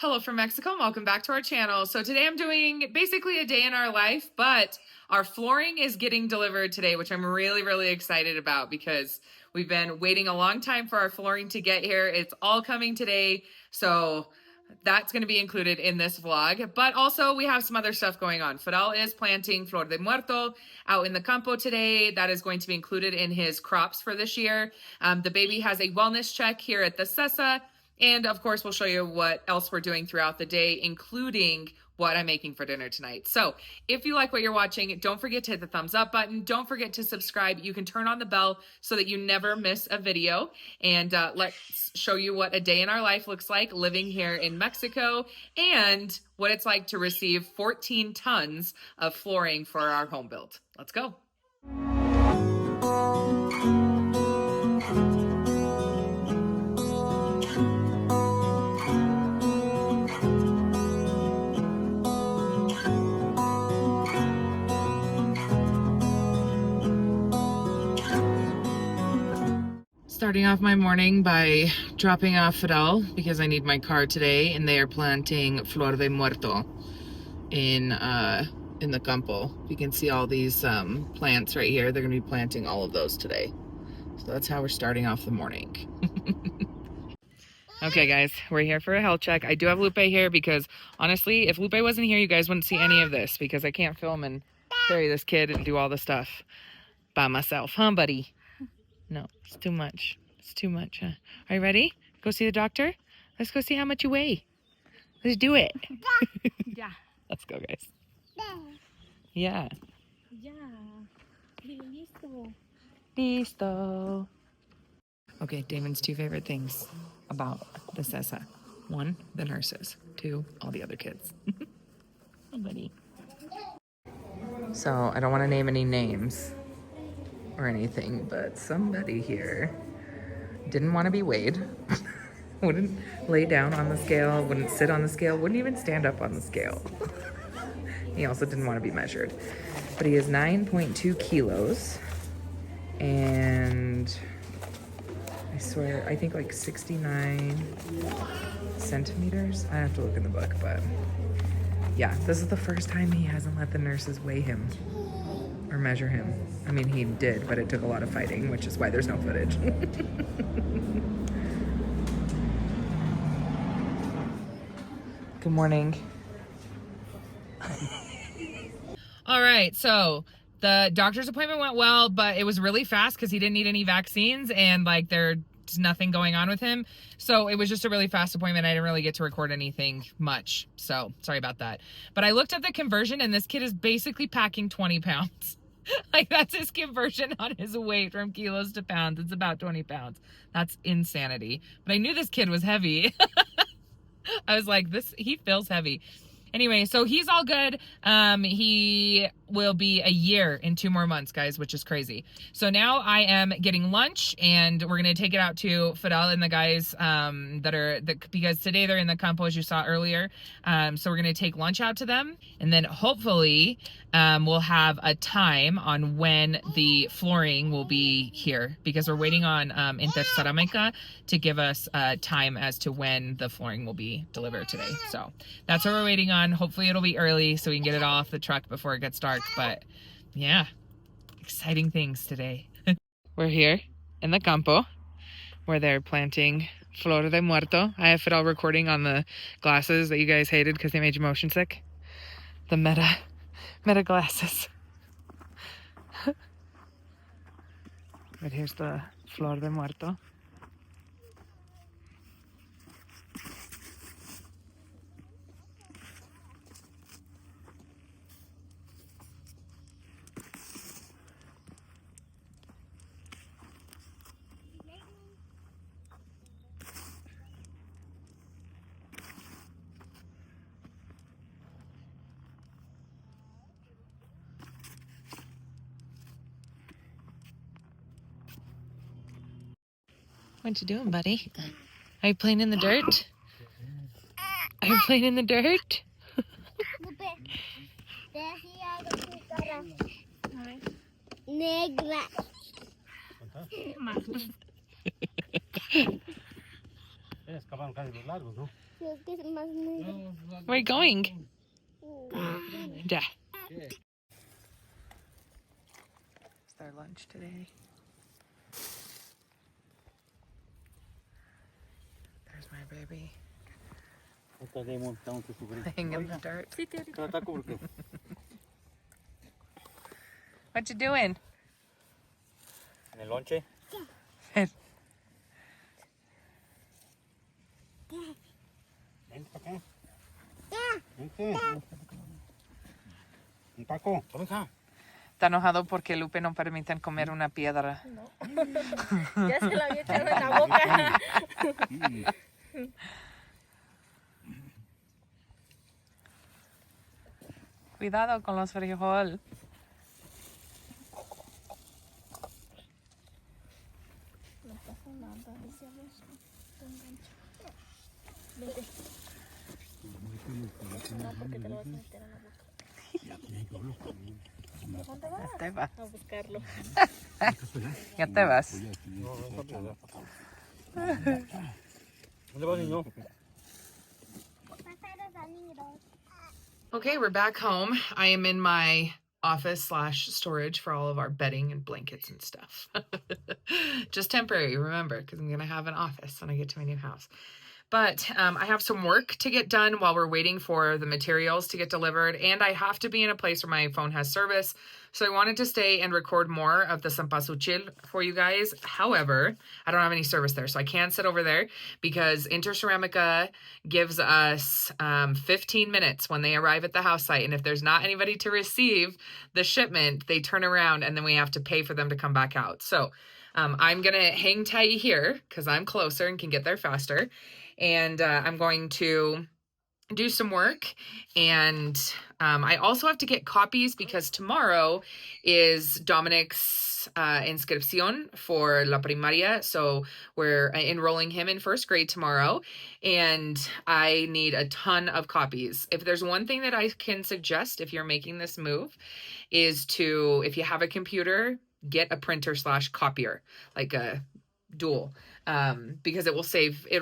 Hello from Mexico and welcome back to our channel. So today I'm doing basically a day in our life, but our flooring is getting delivered today, which I'm really excited about because we've been waiting a long time for our flooring to get here. It's all coming today. So that's going to be included in this vlog, but also we have some other stuff going on. Fidel is planting flor de muerto out in the Campo today. That is going to be included in his crops for this year. The baby has a wellness check here at the CESSA. And of course, we'll show you what else we're doing throughout the day, including what I'm making for dinner tonight. So if you like what you're watching, don't forget to hit the thumbs up button. Don't forget to subscribe. You can turn on the bell so that you never miss a video. And let's show you what a day in our life looks like living here in Mexico and what it's like to receive 14 tons of flooring for our home build. Let's go. Starting off my morning by dropping off Fidel because I need my car today, and they are planting flor de muerto in the Campo. You can see all these plants right here. They're going to be planting all of those today. So that's how we're starting off the morning. Okay guys, we're here for a health check. I do have Lupe here because honestly, if Lupe wasn't here, you guys wouldn't see any of this because I can't film and carry this kid and do all the stuff by myself. Huh, buddy? No, it's too much. It's too much, huh? Are you ready? Go see the doctor? Let's go see how much you weigh. Let's do it. Yeah. Let's go, guys. Yeah. Yeah. Listo. Listo. Okay, Damon's two favorite things about the CESSA. One, the nurses. Two, all the other kids. Hey, buddy. So, I don't want to name any names or anything, but somebody here didn't want to be weighed. Wouldn't lay down on the scale, wouldn't sit on the scale, wouldn't even stand up on the scale. He also didn't want to be measured. But he is 9.2 kilos and I swear, I think like 69 centimeters. I have to look in the book, but yeah, this is the first time he hasn't let the nurses weigh him or measure him. I mean, he did, but it took a lot of fighting, which is why there's no footage. Good morning. All right, so the doctor's appointment went well, but it was really fast because he didn't need any vaccines and like there's nothing going on with him. So it was just a really fast appointment. I didn't really get to record anything much. So sorry about that. But I looked at the conversion and this kid is basically packing 20 pounds. Like that's his conversion on his weight from kilos to pounds. It's about 20 pounds. That's insanity. But I knew this kid was heavy. I was like, he feels heavy. Anyway, so he's all good. He will be a year in 2 more months, guys, which is crazy. So now I am getting lunch and we're going to take it out to Fidel and the guys because today they're in the Campo, as you saw earlier. So we're going to take lunch out to them and then hopefully we'll have a time on when the flooring will be here because we're waiting on Interceramica to give us time as to when the flooring will be delivered today. So that's what we're waiting on. Hopefully it'll be early so we can get it off the truck before it gets dark. But yeah, exciting things today. We're here in the Campo where they're planting flor de muerto. I have it all recording on the glasses that you guys hated because they made you motion sick. The meta glasses. But here's the flor de muerto. What you doing, buddy? Are you playing in the dirt? Are you playing in the dirt? Negra. Eles acabaram casi los largos, ¿no? Where are you going? Yeah. It's our lunch today. There's my baby. Playing in the dirt. What you doing? ¿En el lonche? Ven para acá. Vente. Un taco. ¿Dónde está? Está enojado porque Lupe no permiten comer una piedra. No. Ya se la había echado en la boca. Cuidado con los frijoles. No pasa nada, dice a los. Vente. No, porque te lo vas a meter en la boca. ¿Dónde vas? Ya te vas. A buscarlo. Ya te vas. ¿Dónde va, niño? Okay, we're back home. I am in my office / storage for all of our bedding and blankets and stuff. Just temporary, remember, because I'm going to have an office when I get to my new house. But I have some work to get done while we're waiting for the materials to get delivered. And I have to be in a place where my phone has service. So I wanted to stay and record more of the Cempasúchil for you guys. However, I don't have any service there. So I can't sit over there because Interceramica gives us 15 minutes when they arrive at the house site. And if there's not anybody to receive the shipment, they turn around and then we have to pay for them to come back out. So I'm going to hang tight here because I'm closer and can get there faster. And I'm going to do some work. And I also have to get copies because tomorrow is Dominic's inscripción for La Primaria. So we're enrolling him in first grade tomorrow. And I need a ton of copies. If there's one thing that I can suggest if you're making this move is to, if you have a computer, get a printer / copier, like a dual. Because it'll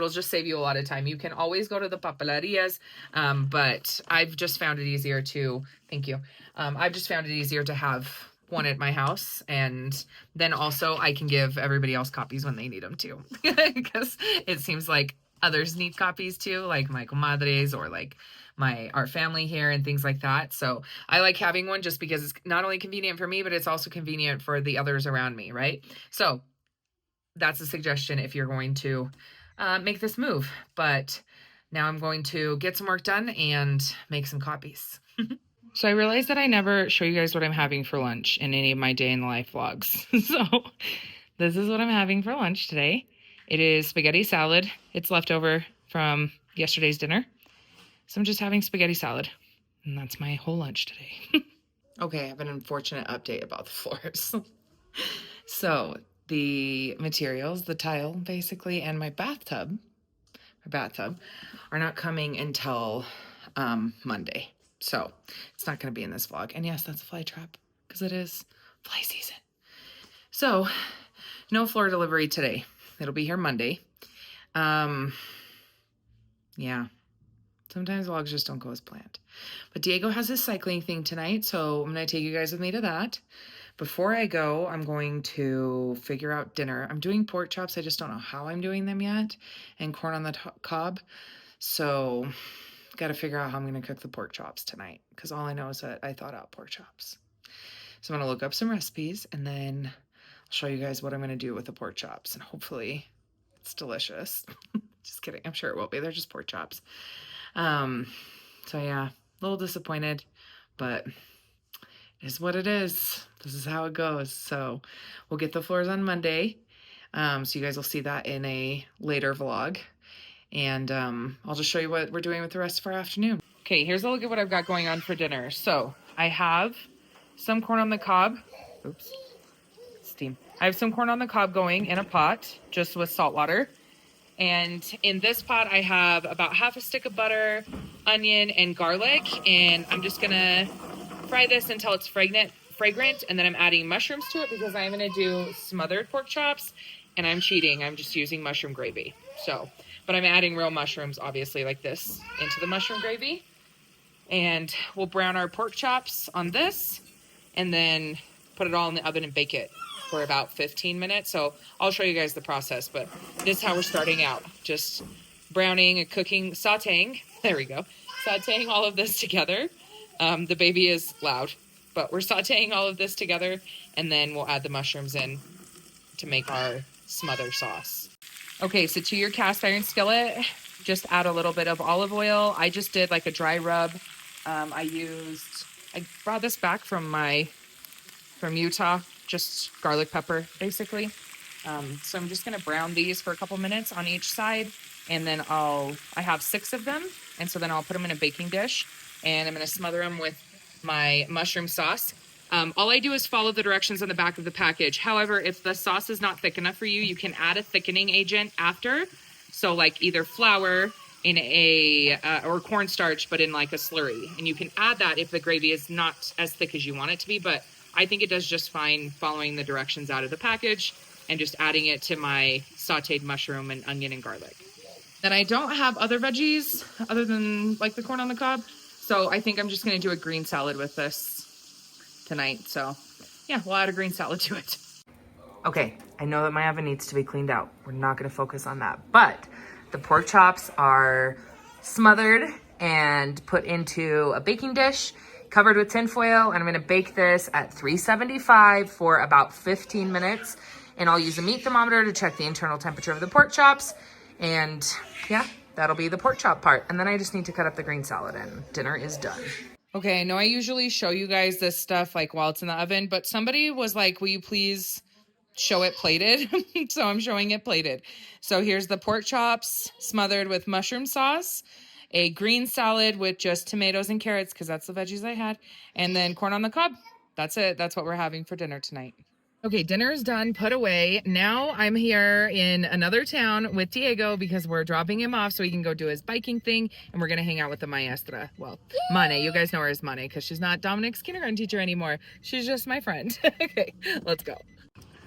just save you a lot of time. You can always go to the papelerias, but I've just found it easier to, thank you. I've just found it easier to have one at my house. And then also I can give everybody else copies when they need them too. Because it seems like others need copies too, like my comadres or like our family here and things like that. So I like having one just because it's not only convenient for me, but it's also convenient for the others around me, right? So that's a suggestion if you're going to make this move. But now I'm going to get some work done and make some copies. So I realized that I never show you guys what I'm having for lunch in any of my day in the life vlogs. So this is what I'm having for lunch today. It is spaghetti salad. It's leftover from yesterday's dinner. So I'm just having spaghetti salad. And that's my whole lunch today. Okay, I have an unfortunate update about the floors. So the materials, the tile basically, and my bathtub are not coming until Monday. So it's not going to be in this vlog. And yes, that's a fly trap because it is fly season. So no floor delivery today. It'll be here Monday. Yeah. Sometimes vlogs just don't go as planned. But Diego has his cycling thing tonight, so I'm going to take you guys with me to that. Before I go, I'm going to figure out dinner. I'm doing pork chops. I just don't know how I'm doing them yet. And corn on the cob. So got to figure out how I'm going to cook the pork chops tonight. Because all I know is that I thought out pork chops. So I'm going to look up some recipes. And then I'll show you guys what I'm going to do with the pork chops. And hopefully it's delicious. Just kidding. I'm sure it will be. They're just pork chops. So yeah, a little disappointed. But it is what it is. This is how it goes. So we'll get the floors on Monday. So you guys will see that in a later vlog. And I'll just show you what we're doing with the rest of our afternoon. Okay, here's a look at what I've got going on for dinner. So I have some corn on the cob. Oops. Steam. I have some corn on the cob going in a pot, just with salt water. And in this pot, I have about half a stick of butter, onion, and garlic. And I'm just gonna fry this until it's fragrant, and then I'm adding mushrooms to it because I'm going to do smothered pork chops, and I'm cheating. I'm just using mushroom gravy. So but I'm adding real mushrooms, obviously, like this, into the mushroom gravy. And we'll brown our pork chops on this and then put it all in the oven and bake it for about 15 minutes. So I'll show you guys the process, but this is how we're starting out. Just browning and cooking, sauteing. There we go. Sauteing all of this together. The baby is loud, but we're sauteing all of this together, and then we'll add the mushrooms in to make our smother sauce. Okay, so to your cast iron skillet, just add a little bit of olive oil. I just did like a dry rub. I brought this back from Utah, just garlic pepper, basically. So I'm just gonna brown these for a couple minutes on each side, and then I have 6 of them, and so then I'll put them in a baking dish, and I'm gonna smother them with my mushroom sauce. All I do is follow the directions on the back of the package. However, if the sauce is not thick enough for you, you can add a thickening agent after. So like either flour in or cornstarch, but in like a slurry. And you can add that if the gravy is not as thick as you want it to be, but I think it does just fine following the directions out of the package and just adding it to my sauteed mushroom and onion and garlic. Then I don't have other veggies other than like the corn on the cob. So I think I'm just gonna do a green salad with this tonight. So yeah, we'll add a green salad to it. Okay, I know that my oven needs to be cleaned out. We're not gonna focus on that, but the pork chops are smothered and put into a baking dish, covered with tin foil, and I'm gonna bake this at 375 for about 15 minutes. And I'll use a meat thermometer to check the internal temperature of the pork chops. And yeah, that'll be the pork chop part. And then I just need to cut up the green salad and dinner is done. Okay, I know I usually show you guys this stuff like while it's in the oven, but somebody was like, will you please show it plated? So I'm showing it plated. So here's the pork chops smothered with mushroom sauce, a green salad with just tomatoes and carrots, because that's the veggies I had, and then corn on the cob. That's it. That's what we're having for dinner tonight. Okay, dinner is done, put away. Now I'm here in another town with Diego because we're dropping him off so he can go do his biking thing, and we're gonna hang out with the maestra. Well, Mane, you guys know her as Mane because she's not Dominic's kindergarten teacher anymore. She's just my friend. Okay, let's go.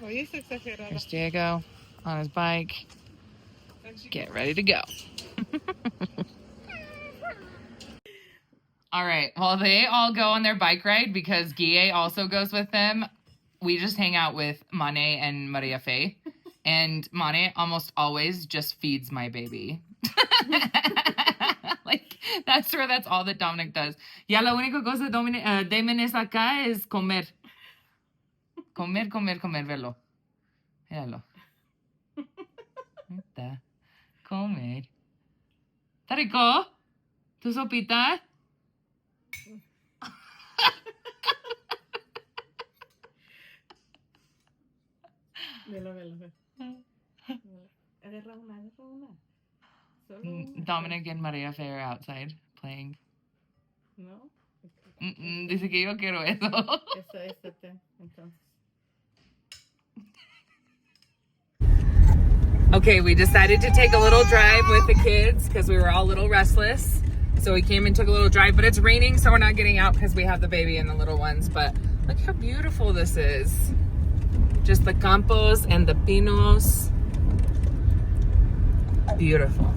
Here's Diego on his bike. Get ready to go. All right, well, they all go on their bike ride because Guille also goes with them. We just hang out with Mane and Maria Fe, and Mane almost always just feeds my baby. Like, that's all that Dominic does. Ya la única cosa Daemon es acá es comer. Comer, velo. Míralo. Está. Comer. ¿Está rico? ¿Tu sopita? Velo. Agarra una. Dominic and Maria Fe are outside playing. No. Dice que yo quiero eso. Eso, entonces. Okay, we decided to take a little drive with the kids because we were all a little restless. So we came and took a little drive, but it's raining, so we're not getting out because we have the baby and the little ones. But look how beautiful this is. Just the campos and the pinos. Beautiful.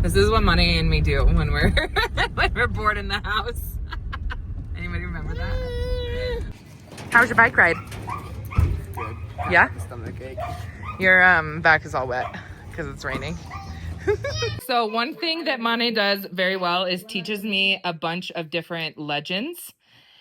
This is what Mane and me do when we're bored in the house. Anybody remember that? How was your bike ride? Good. Yeah? Stomach ache. Your back is all wet because it's raining. So one thing that Mane does very well is teaches me a bunch of different legends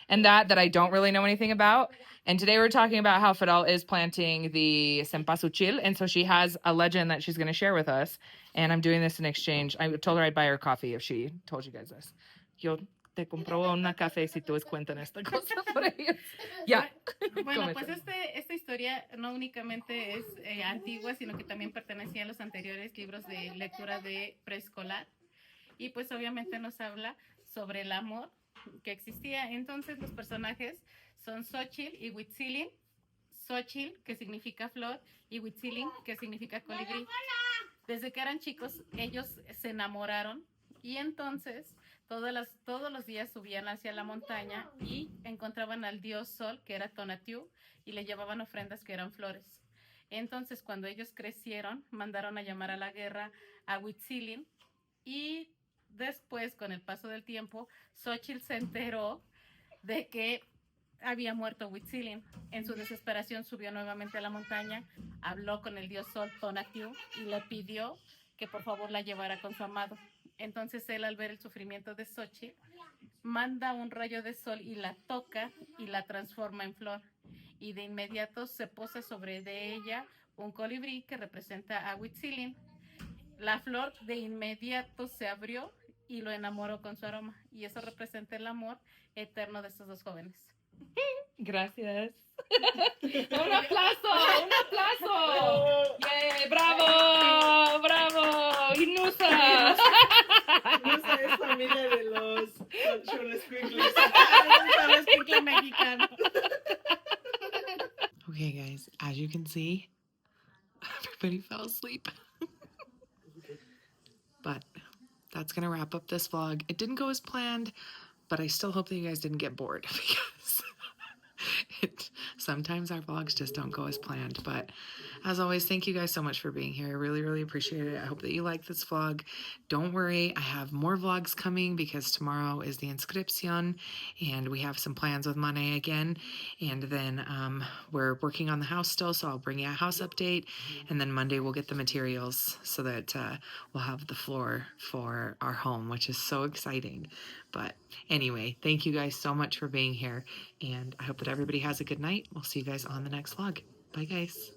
and that I don't really know anything about. And today we're talking about how Fidel is planting the Cempasúchil, and so she has a legend that she's going to share with us. And I'm doing this in exchange. I told her I'd buy her coffee if she told you guys this. Yo te compro una café si tú cuentan esta cosa por ellos. Ya. Bueno, pues esta historia no únicamente es antigua, sino que también pertenecía a los anteriores libros de lectura de preescolar. Y pues obviamente nos habla sobre el amor que existía. Entonces los personajes son Xochitl y Huitzilin. Xochitl, que significa flor, y Huitzilin, que significa colibrí. Desde que eran chicos, ellos se enamoraron y entonces todos los días subían hacia la montaña y encontraban al dios Sol, que era Tonatiuh, y le llevaban ofrendas que eran flores. Entonces, cuando ellos crecieron, mandaron a llamar a la guerra a Huitzilin y después, con el paso del tiempo, Xochitl se enteró de que había muerto Huitzilin. En su desesperación subió nuevamente a la montaña, habló con el dios Sol Tonatiuh y le pidió que por favor la llevara con su amado. Entonces él, al ver el sufrimiento de Xochitl, manda un rayo de sol y la toca y la transforma en flor. Y de inmediato se posa sobre de ella un colibrí que representa a Huitzilin. La flor de inmediato se abrió y lo enamoró con su aroma. Y eso representa el amor eterno de estos dos jóvenes. Gracias. ¡Un aplauso! ¡Un aplauso! ¡Yay! ¡Bravo! ¡Bravo! ¡Inusa! Esa es familia de los Cholescuincles. Cholescuincle mexicano. Okay, guys, as you can see, everybody fell asleep. But that's gonna wrap up this vlog. It didn't go as planned, but I still hope that you guys didn't get bored because sometimes our vlogs just don't go as planned. But as always, thank you guys so much for being here. I really, really appreciate it. I hope that you like this vlog. Don't worry, I have more vlogs coming because tomorrow is the inscripción and we have some plans with Mane again. And then we're working on the house still, so I'll bring you a house update. And then Monday we'll get the materials so that we'll have the floor for our home, which is so exciting. But anyway, thank you guys so much for being here. And I hope that everybody has a good night. We'll see you guys on the next vlog. Bye, guys.